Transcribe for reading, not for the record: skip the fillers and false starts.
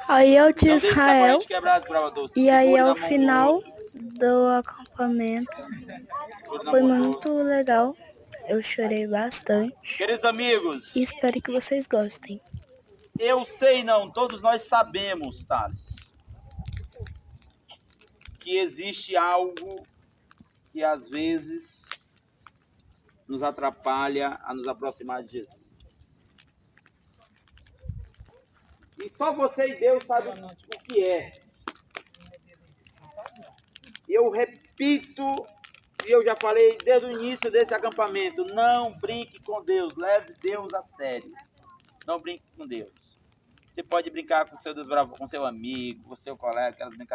Aí eu de Não deixe essa Israel, corrente quebrar, desbravador. e aí Segure na ao mão do final outro. do acampamento Segure na foi mão do muito outro. legal. Eu chorei bastante Queridos amigos, e espero que vocês gostem. eu sei não, todos nós sabemos, Thales, que existe algo que às vezes nos atrapalha a nos aproximar de Jesus. E só você e Deus sabem o que é. Eu repito, e eu já falei desde o início desse acampamento, não brinque com Deus, leve Deus a sério. Não brinque com Deus. Você pode brincar com seu desbravador, com seu amigo, com seu colega, aquelas brincadeiras.